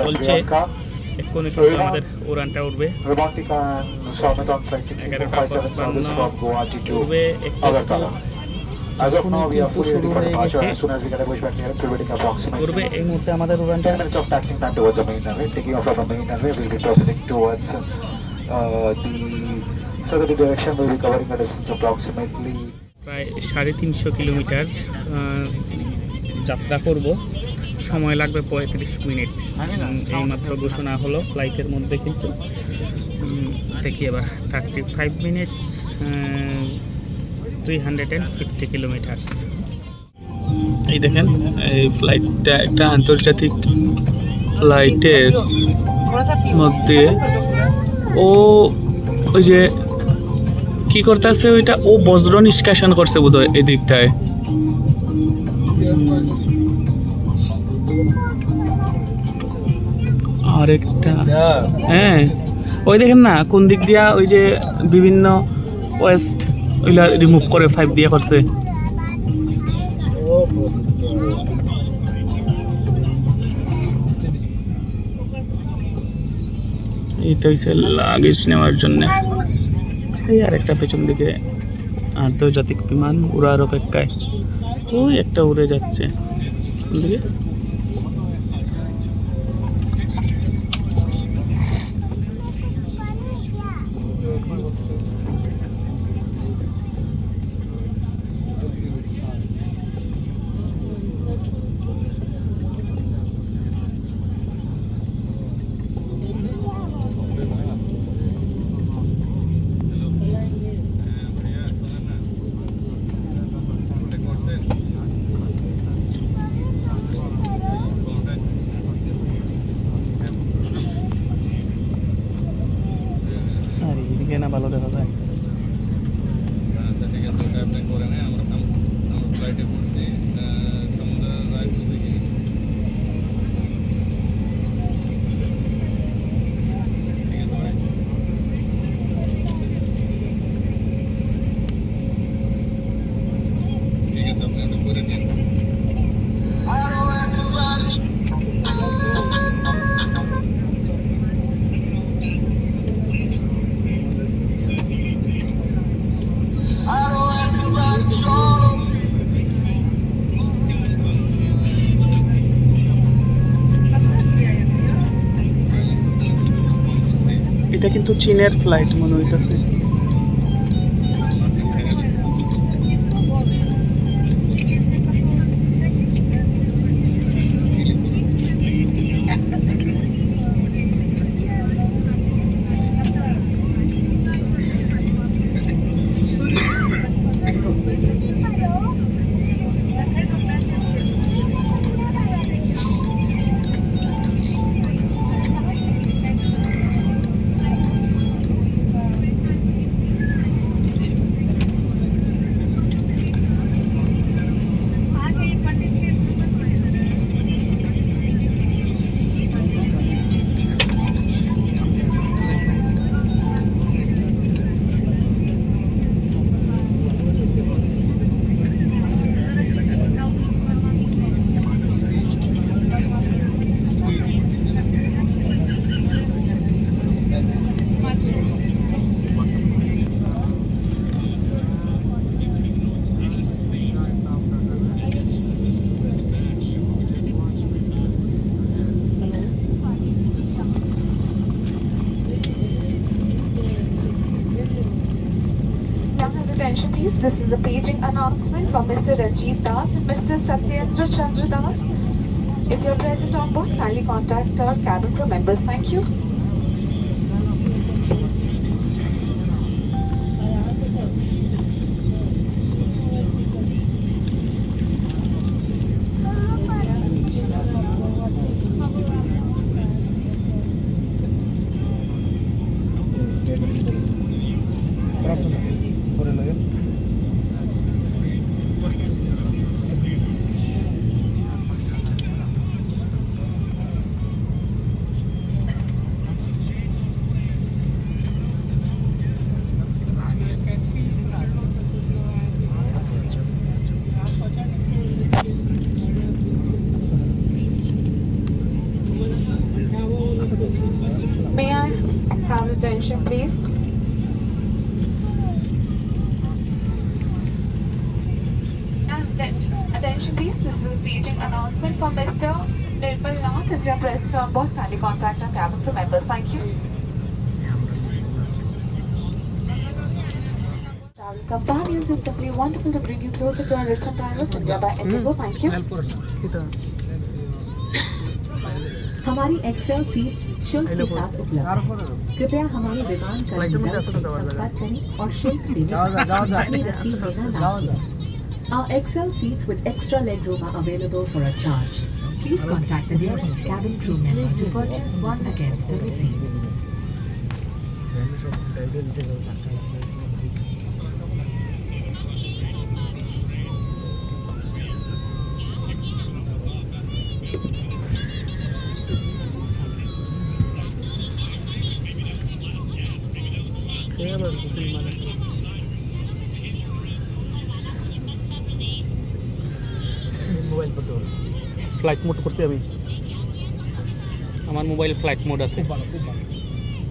চলছে, এক্ষুনি কিন্তু আমাদের উড়ানটা উঠবে 11:55 উঠবে। একটু যখনই কিন্তু শুরু হয়ে গেছে উড়বে। এই মুহূর্তে আমাদের উড়ানটা প্রায় 350 কিলোমিটার যাত্রা করব, সময় লাগবে 35 মিনিট। এইমাত্র ঘোষণা হলো ফ্লাইটের মধ্যে, কিন্তু দেখি এবার 35 মিনিটস 350 কিলোমিটার। এই দেখেন, এই ফ্লাইটটা একটা আন্তর্জাতিক ফ্লাইটের মধ্যে ও ওই যে কি করতেছে ওইটা, ও বজ্র নিষ্কাশন করছে বোধহয় এই দিকটায়। আরেকটা হ্যাঁ, ওই দেখেন না কোন দিক দিয়া ওই যে বিভিন্ন ওয়েস্ট ওইগুলা রিমুভ করে 5 দিয়ে করছে। এটা হচ্ছে লাগেজ নেওয়ার জন্য। এই আরেকটা পেছন দিকে আন্তর্জাতিক বিমান উড়ার অপেক্ষায়। ওই একটা উড়ে যাচ্ছে কোন দিকে। না ভালো দেখা যায়। এটা কিন্তু চীনের ফ্লাইট মনে হইতাছে। Attention please, this is a paging announcement from Mr. Ranjeev Das and Mr. Satyendra Chandra Das. If you are present on board, kindly contact our cabin crew members. Thank you. attention please. Attention please, this is a paging announcement from Mr. Nirmal Nath. If you are present on board, kindly contact our cabin crew members. Thank you. Travel companions, it's simply wonderful to bring you closer to our rich and diverse India by Indigo. Thank you. हमारी Excel seats शुल्क के साथ उपलब्ध है। कृपया हमारे विमान कर्मचारी से संपर्क करें और शुल्क देने अपनी रसीद देना ना भूलें। Our XL seats with extra legroom are available for a charge. Please contact the nearest cabin crew member to purchase one against a receipt. Mobile flight mode করছি আমি আমার মোবাইল ফ্লাইট মোড আছে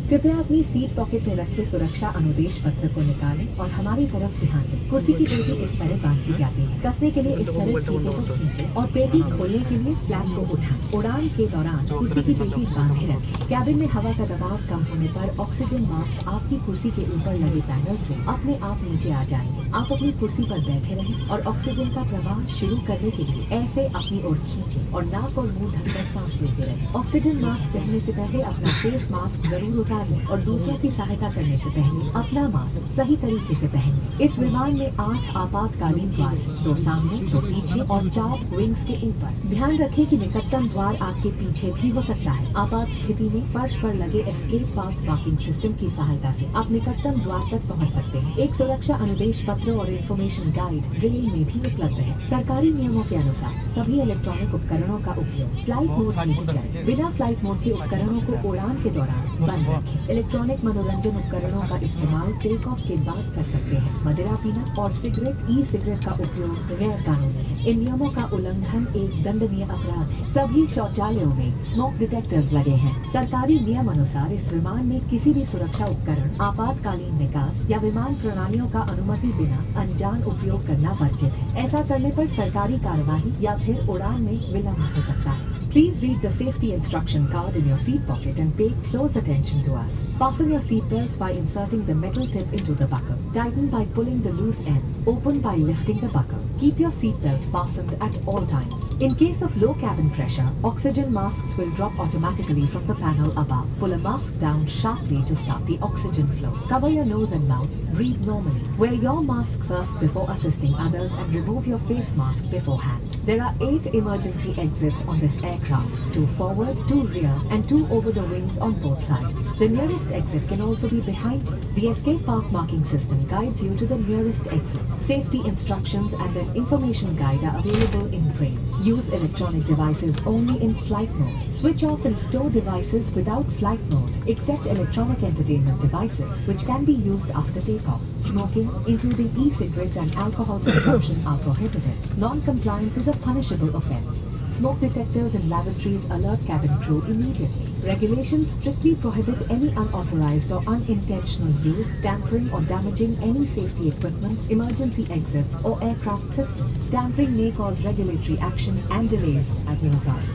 कृपया अपनी सीट पॉकेट में रखे सुरक्षा अनुदेश पत्र को निकालें और हमारी तरफ ध्यान दें। कुर्सी की पेटी इस तरह बांधी जाती है। कसने के लिए इस तरह फीते को खींचें और पेटी खोलने के लिए फ्लैप को उठाएं। उड़ान के दौरान कुर्सी की पेटी बांधे रखें। कैबिन में हवा का दबाव कम होने पर ऑक्सीजन मास्क आपकी कुर्सी के ऊपर लगे पैनल से अपने आप नीचे आ जाएंगे। आप अपनी कुर्सी पर बैठे रहें और ऑक्सीजन का प्रवाह शुरू करने के लिए ऐसे अपनी ओर खींचें और नाक और मुंह ढककर सांस लेते रहें। ऑक्सीजन मास्क पहनने से पहले अपना फेस मास्क जरूर उतार लें और दूसरों की सहायता करने से पहले अपना मास्क सही तरीके से पहनें। इस विमान में 8 आपातकालीन द्वार, 2 सामने, 2 पीछे और 4 विंग्स के ऊपर। ध्यान रखें कि निकटतम द्वार आपके पीछे भी हो सकता है। आपात स्थिति में फर्श पर लगे एस्केप पाथ वॉकिंग सिस्टम की सहायता से आप निकटतम द्वार तक पहुंच सकते हैं। एक सुरक्षा अनुदेश पत्र और इंफॉर्मेशन गाइड रेल में भी उपलब्ध है। सरकारी नियमों के अनुसार सभी इलेक्ट्रॉनिक उपकरणों का उपयोग फ्लाइट मोड में ही करें। बिना फ्लाइट मोड के उपकरणों को उड़ान के दौरान बंद रखें। इलेक्ट्रॉनिक मनोरंजन उपकरणों का इस्तेमाल टेक ऑफ के बाद कर सकते हैं। मदिरा पीना और सिगरेट, ई सिगरेट का उपयोग गैर कानूनी है। इन नियमों का उल्लंघन एक दंडनीय अपराध है। सभी शौचालयों में स्मोक डिटेक्टर्स लगे हैं। सरकारी नियम अनुसार इस विमान में किसी भी सुरक्षा उपकरण, आपातकालीन निकास या विमान प्रणालियों का अनुमति बिना अनजान उपयोग करना वर्जित है। ऐसा करने पर सरकारी कार्यवाही या फिर उड़ान में विलंब हो सकता है। Please read the safety instruction card in your seat pocket and pay close attention to us. Fasten your seat belt by inserting the metal tip into the buckle. Tighten by pulling the loose end. Open by lifting the buckle. Keep your seat belt fastened at all times. In case of low cabin pressure, oxygen masks will drop automatically from the panel above. Pull a mask down sharply to start the oxygen flow. Cover your nose and mouth. Breathe normally. Wear your mask first before assisting others and remove your face mask beforehand. There are 8 emergency exits on this aircraft, 2 forward, 2 rear and 2 over the wings on both sides. The nearest exit can also be behind you. The escape path marking system guides you to the nearest exit. Safety instructions and an information guide are available in braille. Use electronic devices only in flight mode. Switch off and store devices without flight mode, except electronic entertainment devices, which can be used after takeoff. Smoking, including e-cigarettes and alcohol consumption, are prohibited. Non-compliance is a punishable offense. Smoke detectors in lavatories alert cabin crew immediately. Regulations strictly prohibit any unauthorized or unintentional use, tampering or damaging any safety equipment, emergency exits or aircraft systems. Tampering may cause regulatory action and delays as a result.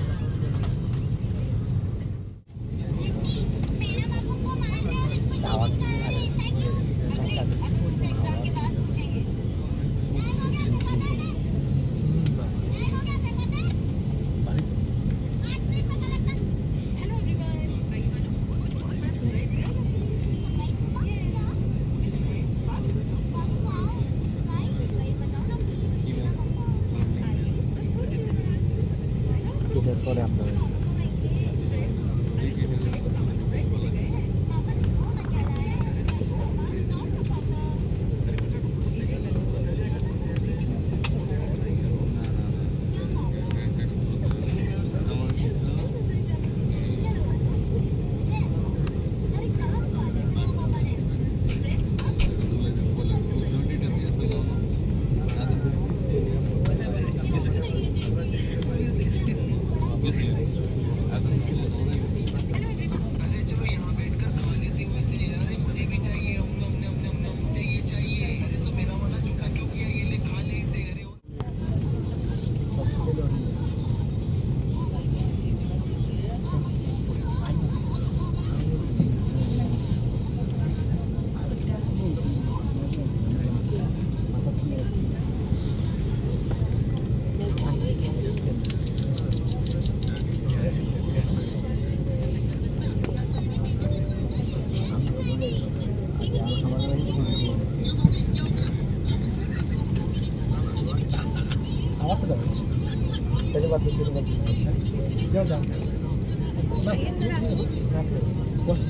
That's what I'm doing. Yes. Bos,